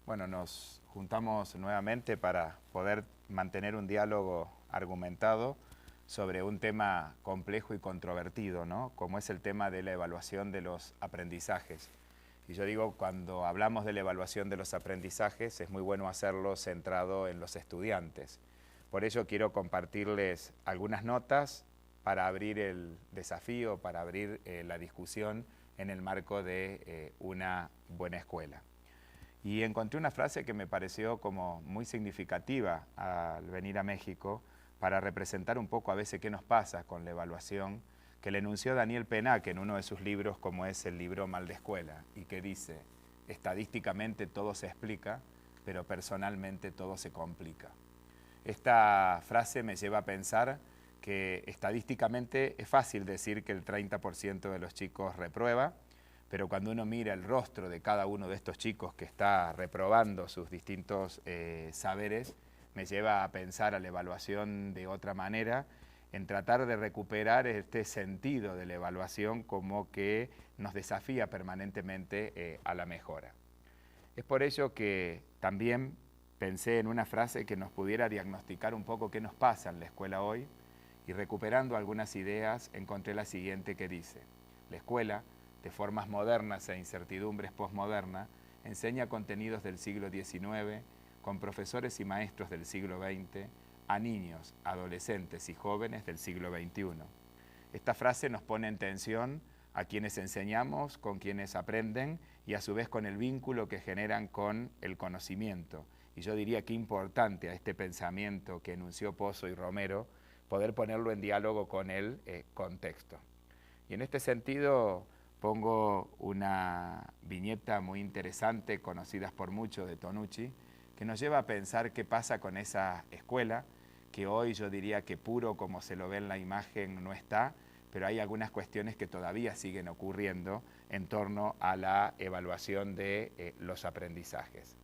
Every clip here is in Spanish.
Bueno, nos juntamos nuevamente para poder mantener un diálogo argumentado sobre un tema complejo y controvertido, ¿no? Como es el tema de la evaluación de los aprendizajes. Y yo digo, cuando hablamos de la evaluación de los aprendizajes, es muy bueno hacerlo centrado en los estudiantes. Por ello quiero compartirles algunas notas para abrir el desafío, para abrir la discusión en el marco de una buena escuela. Y encontré una frase que me pareció como muy significativa al venir a México para representar un poco a veces qué nos pasa con la evaluación, que le enunció Daniel Pennack en uno de sus libros, como es el libro Mal de Escuela, y que dice: estadísticamente todo se explica, pero personalmente todo se complica. Esta frase me lleva a pensar que estadísticamente es fácil decir que el 30% de los chicos reprueba, pero cuando uno mira el rostro de cada uno de estos chicos que está reprobando sus distintos saberes, me lleva a pensar a la evaluación de otra manera, en tratar de recuperar este sentido de la evaluación como que nos desafía permanentemente a la mejora. Es por ello que también pensé en una frase que nos pudiera diagnosticar un poco qué nos pasa en la escuela hoy, y recuperando algunas ideas encontré la siguiente que dice: la escuela, de formas modernas e incertidumbres postmodernas, enseña contenidos del siglo XIX con profesores y maestros del siglo XX a niños, adolescentes y jóvenes del siglo XXI. Esta frase nos pone en tensión a quienes enseñamos, con quienes aprenden y a su vez con el vínculo que generan con el conocimiento. Y yo diría que importante a este pensamiento que enunció Pozo y Romero, poder ponerlo en diálogo con el contexto. Y en este sentido pongo una viñeta muy interesante, conocida por muchos, de Tonucci, que nos lleva a pensar qué pasa con esa escuela, que hoy yo diría que puro como se lo ve en la imagen no está, pero hay algunas cuestiones que todavía siguen ocurriendo en torno a la evaluación de los aprendizajes.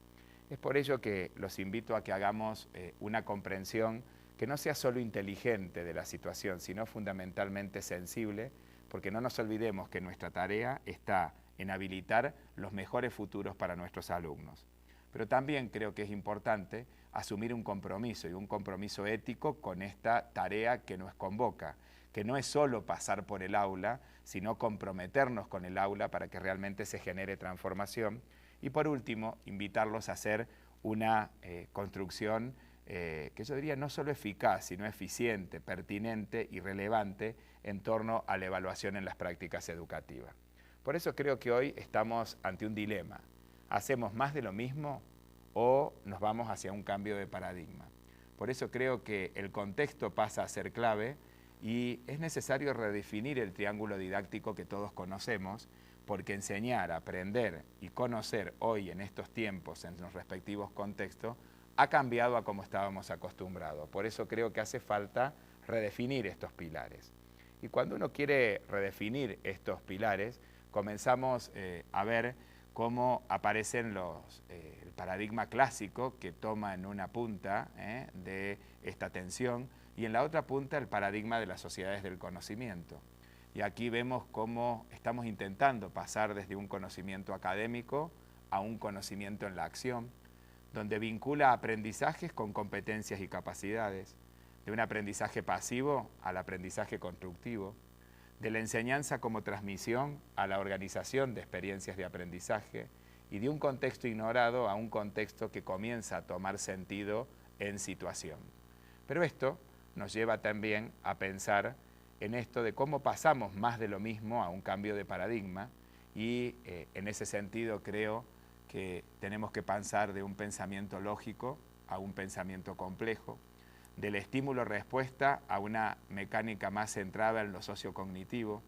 Es por ello que los invito a que hagamos una comprensión que no sea solo inteligente de la situación, sino fundamentalmente sensible, porque no nos olvidemos que nuestra tarea está en habilitar los mejores futuros para nuestros alumnos. Pero también creo que es importante asumir un compromiso, y un compromiso ético con esta tarea que nos convoca, que no es solo pasar por el aula, sino comprometernos con el aula para que realmente se genere transformación. Y por último, invitarlos a hacer una construcción que yo diría no solo eficaz, sino eficiente, pertinente y relevante en torno a la evaluación en las prácticas educativas. Por eso creo que hoy estamos ante un dilema. ¿Hacemos más de lo mismo o nos vamos hacia un cambio de paradigma? Por eso creo que el contexto pasa a ser clave y es necesario redefinir el triángulo didáctico que todos conocemos, porque enseñar, aprender y conocer hoy en estos tiempos, en los respectivos contextos, ha cambiado a como estábamos acostumbrados. Por eso creo que hace falta redefinir estos pilares. Y cuando uno quiere redefinir estos pilares, comenzamos a ver cómo aparecen el paradigma clásico que toma en una punta de esta tensión y en la otra punta el paradigma de las sociedades del conocimiento. Y aquí vemos cómo estamos intentando pasar desde un conocimiento académico a un conocimiento en la acción, donde vincula aprendizajes con competencias y capacidades, de un aprendizaje pasivo al aprendizaje constructivo, de la enseñanza como transmisión a la organización de experiencias de aprendizaje y de un contexto ignorado a un contexto que comienza a tomar sentido en situación. Pero esto nos lleva también a pensar en esto de cómo pasamos más de lo mismo a un cambio de paradigma y en ese sentido creo que tenemos que pasar de un pensamiento lógico a un pensamiento complejo, del estímulo-respuesta a una mecánica más centrada en lo sociocognitivo,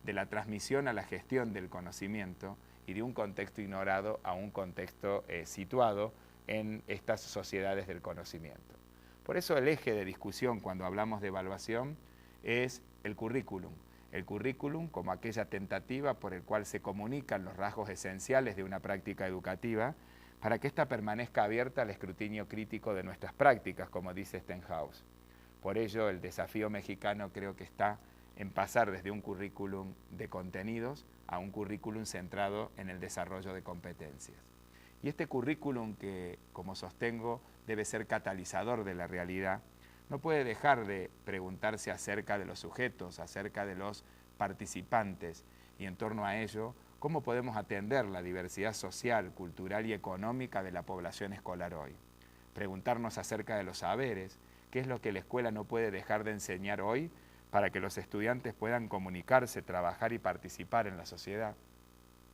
de la transmisión a la gestión del conocimiento y de un contexto ignorado a un contexto situado en estas sociedades del conocimiento. Por eso el eje de discusión cuando hablamos de evaluación es el currículum como aquella tentativa por el cual se comunican los rasgos esenciales de una práctica educativa para que ésta permanezca abierta al escrutinio crítico de nuestras prácticas, como dice Stenhouse. Por ello, el desafío mexicano creo que está en pasar desde un currículum de contenidos a un currículum centrado en el desarrollo de competencias. Y este currículum que, como sostengo, debe ser catalizador de la realidad, no puede dejar de preguntarse acerca de los sujetos, acerca de los participantes, y en torno a ello, cómo podemos atender la diversidad social, cultural y económica de la población escolar hoy. Preguntarnos acerca de los saberes, qué es lo que la escuela no puede dejar de enseñar hoy para que los estudiantes puedan comunicarse, trabajar y participar en la sociedad.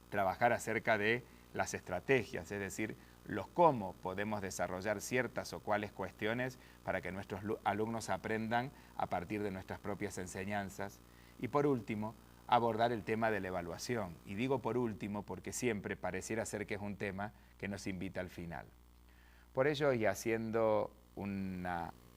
Trabajar acerca de las estrategias, es decir, los cómo podemos desarrollar ciertas o cuáles cuestiones para que nuestros alumnos aprendan a partir de nuestras propias enseñanzas. Y por último, abordar el tema de la evaluación. Y digo por último porque siempre pareciera ser que es un tema que nos invita al final. Por ello, y haciendo un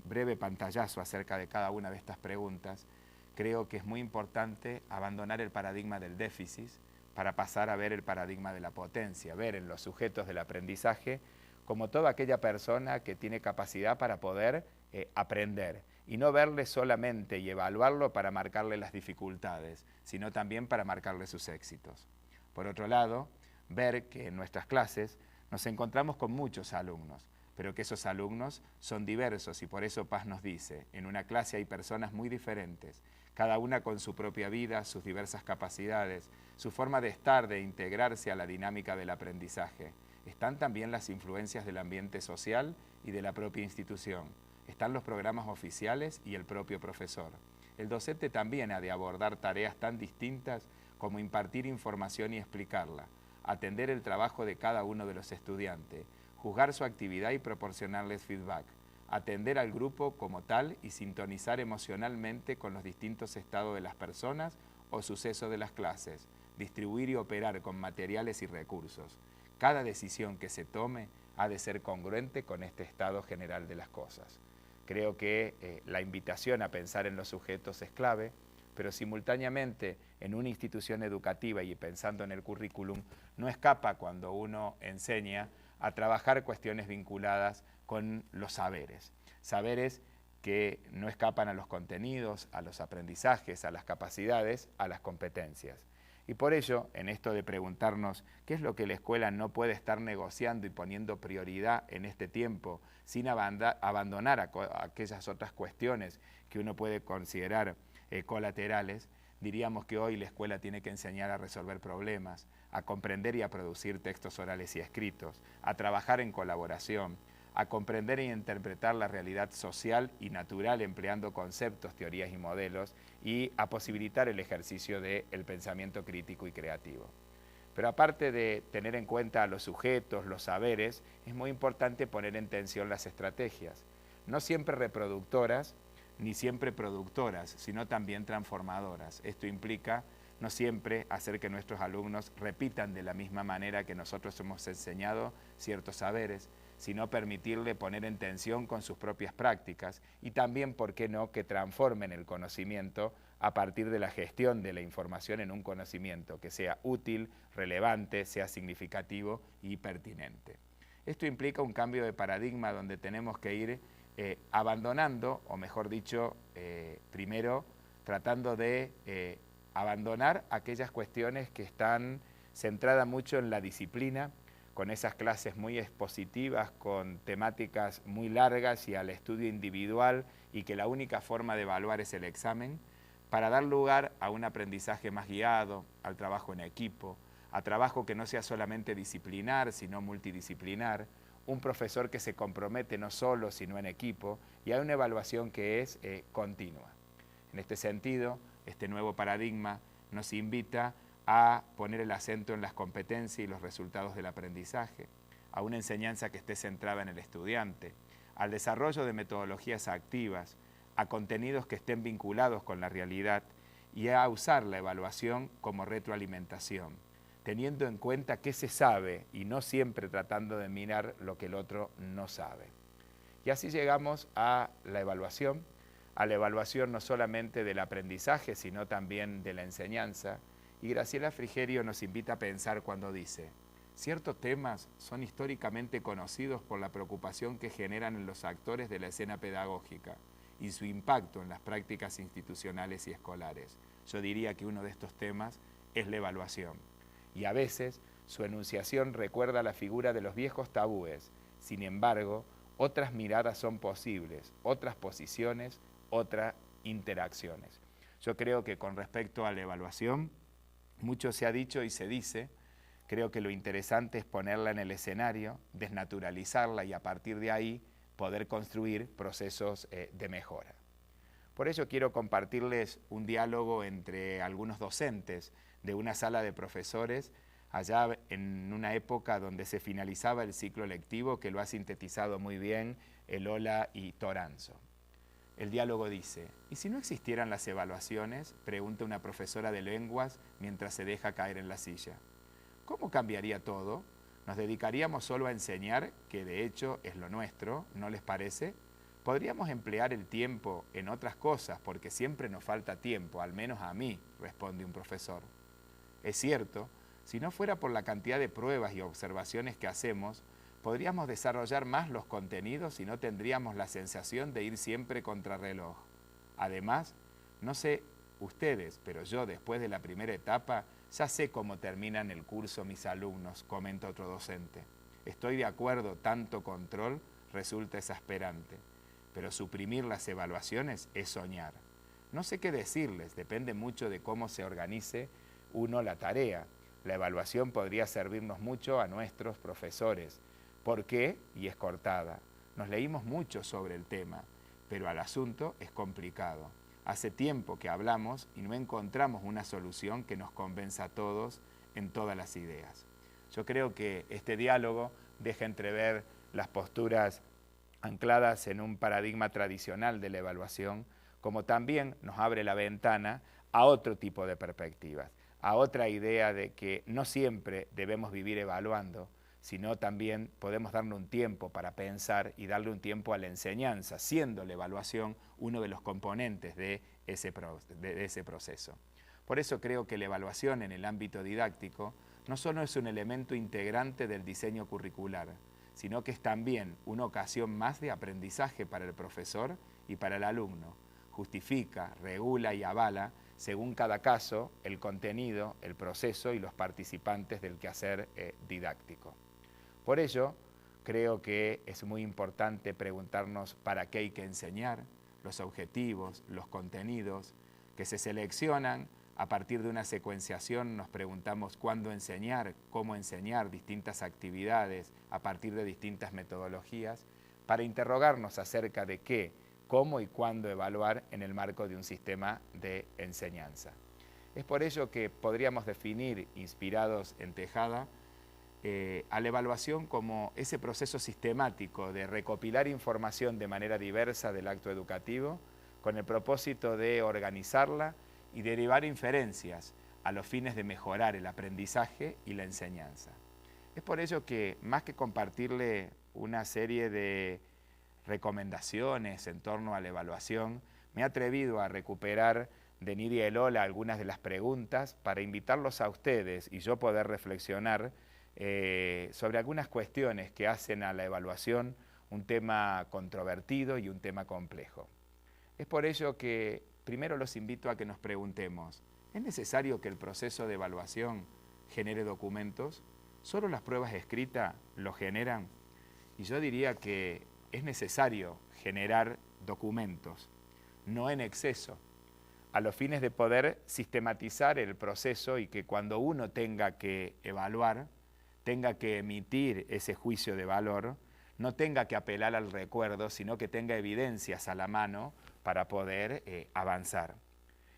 breve pantallazo acerca de cada una de estas preguntas, creo que es muy importante abandonar el paradigma del déficit para pasar a ver el paradigma de la potencia, ver en los sujetos del aprendizaje como toda aquella persona que tiene capacidad para poder aprender y no verle solamente y evaluarlo para marcarle las dificultades, sino también para marcarle sus éxitos. Por otro lado, ver que en nuestras clases nos encontramos con muchos alumnos, pero que esos alumnos son diversos y por eso Paz nos dice, en una clase hay personas muy diferentes, cada una con su propia vida, sus diversas capacidades, su forma de estar, de integrarse a la dinámica del aprendizaje. Están también las influencias del ambiente social y de la propia institución. Están los programas oficiales y el propio profesor. El docente también ha de abordar tareas tan distintas como impartir información y explicarla, atender el trabajo de cada uno de los estudiantes, juzgar su actividad y proporcionarles feedback, atender al grupo como tal y sintonizar emocionalmente con los distintos estados de las personas o sucesos de las clases, distribuir y operar con materiales y recursos. Cada decisión que se tome ha de ser congruente con este estado general de las cosas. Creo que la invitación a pensar en los sujetos es clave, pero simultáneamente en una institución educativa y pensando en el currículum, no escapa cuando uno enseña a trabajar cuestiones vinculadas con los saberes. Saberes que no escapan a los contenidos, a los aprendizajes, a las capacidades, a las competencias. Y por ello, en esto de preguntarnos qué es lo que la escuela no puede estar negociando y poniendo prioridad en este tiempo, sin abandonar aquellas otras cuestiones que uno puede considerar colaterales, diríamos que hoy la escuela tiene que enseñar a resolver problemas, a comprender y a producir textos orales y escritos, a trabajar en colaboración, a comprender e interpretar la realidad social y natural empleando conceptos, teorías y modelos y a posibilitar el ejercicio del pensamiento crítico y creativo. Pero aparte de tener en cuenta a los sujetos, los saberes, es muy importante poner en tensión las estrategias, no siempre reproductoras ni siempre productoras, sino también transformadoras. Esto implica no siempre hacer que nuestros alumnos repitan de la misma manera que nosotros hemos enseñado ciertos saberes, sino permitirle poner en tensión con sus propias prácticas y también, ¿por qué no?, que transformen el conocimiento a partir de la gestión de la información en un conocimiento que sea útil, relevante, sea significativo y pertinente. Esto implica un cambio de paradigma donde tenemos que ir abandonando, o mejor dicho, primero tratando de abandonar aquellas cuestiones que están centradas mucho en la disciplina, con esas clases muy expositivas, con temáticas muy largas y al estudio individual y que la única forma de evaluar es el examen, para dar lugar a un aprendizaje más guiado, al trabajo en equipo, a trabajo que no sea solamente disciplinar, sino multidisciplinar, un profesor que se compromete no solo, sino en equipo, y hay una evaluación que es continua. En este sentido, este nuevo paradigma nos invita a poner el acento en las competencias y los resultados del aprendizaje, a una enseñanza que esté centrada en el estudiante, al desarrollo de metodologías activas, a contenidos que estén vinculados con la realidad y a usar la evaluación como retroalimentación, teniendo en cuenta qué se sabe y no siempre tratando de mirar lo que el otro no sabe. Y así llegamos a la evaluación no solamente del aprendizaje, sino también de la enseñanza. Y Graciela Frigerio nos invita a pensar cuando dice: ciertos temas son históricamente conocidos por la preocupación que generan en los actores de la escena pedagógica y su impacto en las prácticas institucionales y escolares. Yo diría que uno de estos temas es la evaluación. Y a veces Su enunciación recuerda la figura de los viejos tabúes. Sin embargo, otras miradas son posibles, otras posiciones, otras interacciones. Yo creo que con respecto a la evaluación, mucho se ha dicho y se dice. Creo que lo interesante es ponerla en el escenario, desnaturalizarla y a partir de ahí poder construir procesos de mejora. Por ello quiero compartirles un diálogo entre algunos docentes de una sala de profesores allá en una época donde se finalizaba el ciclo lectivo, que lo ha sintetizado muy bien Elola y Toranzo. El diálogo dice: ¿y si no existieran las evaluaciones?, pregunta una profesora de lenguas mientras se deja caer en la silla. ¿Cómo cambiaría todo? ¿Nos dedicaríamos solo a enseñar, que de hecho es lo nuestro, no les parece? ¿Podríamos emplear el tiempo en otras cosas? Porque siempre nos falta tiempo, al menos a mí, responde un profesor. Es cierto, si no fuera por la cantidad de pruebas y observaciones que hacemos, podríamos desarrollar más los contenidos y no tendríamos la sensación de ir siempre contrarreloj. Además, no sé ustedes, pero yo después de la primera etapa ya sé cómo terminan el curso mis alumnos, comenta otro docente. Estoy de acuerdo, tanto control resulta exasperante, pero suprimir las evaluaciones es soñar. No sé qué decirles, depende mucho de cómo se organice uno la tarea. La evaluación podría servirnos mucho a nuestros profesores. ¿Por qué? Y es cortada. Nos leímos mucho sobre el tema, pero al asunto es complicado. Hace tiempo que hablamos y no encontramos una solución que nos convenza a todos en todas las ideas. Yo creo que este diálogo deja entrever las posturas ancladas en un paradigma tradicional de la evaluación, como también nos abre la ventana a otro tipo de perspectivas, a otra idea de que no siempre debemos vivir evaluando, sino también podemos darle un tiempo para pensar y darle un tiempo a la enseñanza, siendo la evaluación uno de los componentes de ese proceso. Por eso creo que la evaluación en el ámbito didáctico no solo es un elemento integrante del diseño curricular, sino que es también una ocasión más de aprendizaje para el profesor y para el alumno. Justifica, regula y avala, según cada caso, el contenido, el proceso y los participantes del quehacer didáctico. Por ello, creo que es muy importante preguntarnos para qué hay que enseñar, los objetivos, los contenidos, que se seleccionan a partir de una secuenciación. Nos preguntamos cuándo enseñar, cómo enseñar, distintas actividades a partir de distintas metodologías, para interrogarnos acerca de qué, cómo y cuándo evaluar en el marco de un sistema de enseñanza. Es por ello que podríamos definir, inspirados en Tejada, a la evaluación como ese proceso sistemático de recopilar información de manera diversa del acto educativo con el propósito de organizarla y derivar inferencias a los fines de mejorar el aprendizaje y la enseñanza. Es por ello que, más que compartirle una serie de recomendaciones en torno a la evaluación, me he atrevido a recuperar de Nidia Elola algunas de las preguntas para invitarlos a ustedes y yo poder reflexionar sobre algunas cuestiones que hacen a la evaluación un tema controvertido y un tema complejo. Es por ello que primero los invito a que nos preguntemos: ¿es necesario que el proceso de evaluación genere documentos? ¿Solo las pruebas escritas lo generan? Y yo diría que es necesario generar documentos, no en exceso, a los fines de poder sistematizar el proceso y que cuando uno tenga que evaluar, tenga que emitir ese juicio de valor, no tenga que apelar al recuerdo, sino que tenga evidencias a la mano para poder avanzar.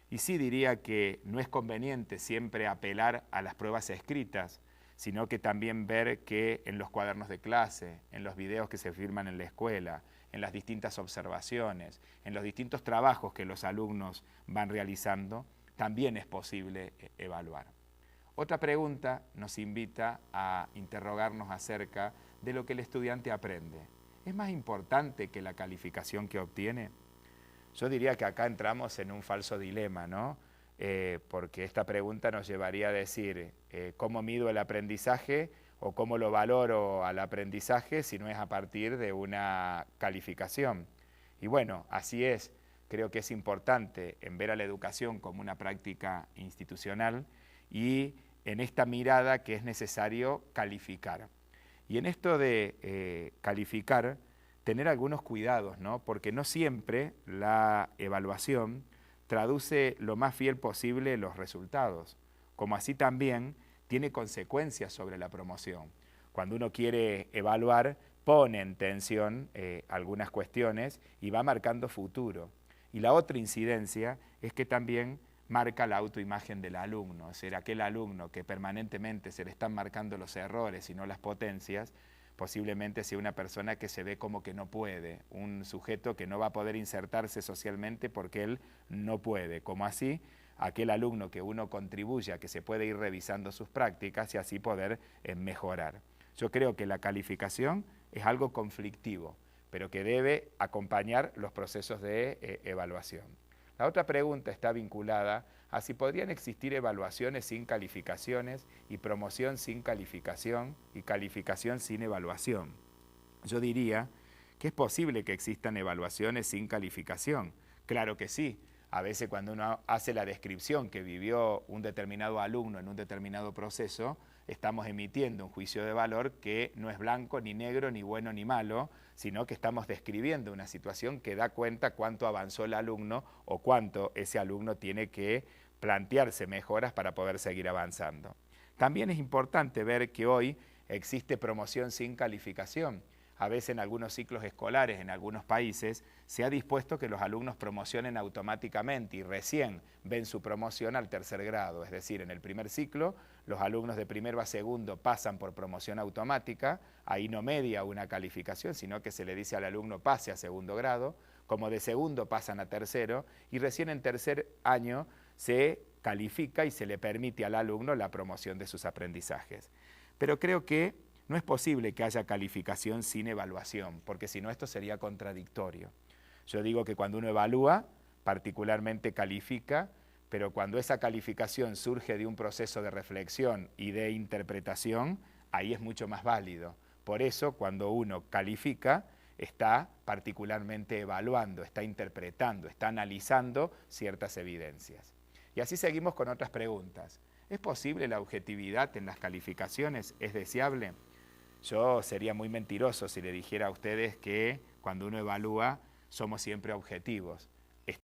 Y sí diría que no es conveniente siempre apelar a las pruebas escritas, sino que también ver que en los cuadernos de clase, en los videos que se firman en la escuela, en las distintas observaciones, en los distintos trabajos que los alumnos van realizando, también es posible evaluar. Otra pregunta nos invita a interrogarnos acerca de lo que el estudiante aprende. ¿Es más importante que la calificación que obtiene? Yo diría que acá entramos en un falso dilema, ¿no? Porque esta pregunta nos llevaría a decir cómo mido el aprendizaje o cómo lo valoro al aprendizaje si no es a partir de una calificación. Y bueno, así es. Creo que es importante en ver a la educación como una práctica institucional y en esta mirada que es necesario calificar. Y en esto de calificar, tener algunos cuidados, ¿no? Porque no siempre la evaluación traduce lo más fiel posible los resultados, como así también tiene consecuencias sobre la promoción. Cuando uno quiere evaluar, pone en tensión algunas cuestiones y va marcando futuro. Y la otra incidencia es que también marca la autoimagen del alumno, es decir, aquel alumno que permanentemente se le están marcando los errores y no las potencias, posiblemente sea una persona que se ve como que no puede, un sujeto que no va a poder insertarse socialmente porque él no puede, como así aquel alumno que uno contribuye a que se puede ir revisando sus prácticas y así poder mejorar. Yo creo que la calificación es algo conflictivo, pero que debe acompañar los procesos de evaluación. La otra pregunta está vinculada a si podrían existir evaluaciones sin calificaciones y promoción sin calificación y calificación sin evaluación. Yo diría que es posible que existan evaluaciones sin calificación. Claro que sí. A veces cuando uno hace la descripción que vivió un determinado alumno en un determinado proceso, estamos emitiendo un juicio de valor que no es blanco, ni negro, ni bueno, ni malo, sino que estamos describiendo una situación que da cuenta cuánto avanzó el alumno o cuánto ese alumno tiene que plantearse mejoras para poder seguir avanzando. También es importante ver que hoy existe promoción sin calificación. A veces en algunos ciclos escolares, en algunos países, se ha dispuesto que los alumnos promocionen automáticamente y recién ven su promoción al tercer grado. Es decir, en el primer ciclo, los alumnos de primero a segundo pasan por promoción automática, ahí no media una calificación, sino que se le dice al alumno pase a segundo grado, como de segundo pasan a tercero, y recién en tercer año se califica y se le permite al alumno la promoción de sus aprendizajes. Pero creo que no es posible que haya calificación sin evaluación, porque si no esto sería contradictorio. Yo digo que cuando uno evalúa, particularmente califica, pero cuando esa calificación surge de un proceso de reflexión y de interpretación, ahí es mucho más válido. Por eso, cuando uno califica, está particularmente evaluando, está interpretando, está analizando ciertas evidencias. Y así seguimos con otras preguntas. ¿Es posible la objetividad en las calificaciones? ¿Es deseable? Yo sería muy mentiroso si le dijera a ustedes que cuando uno evalúa somos siempre objetivos.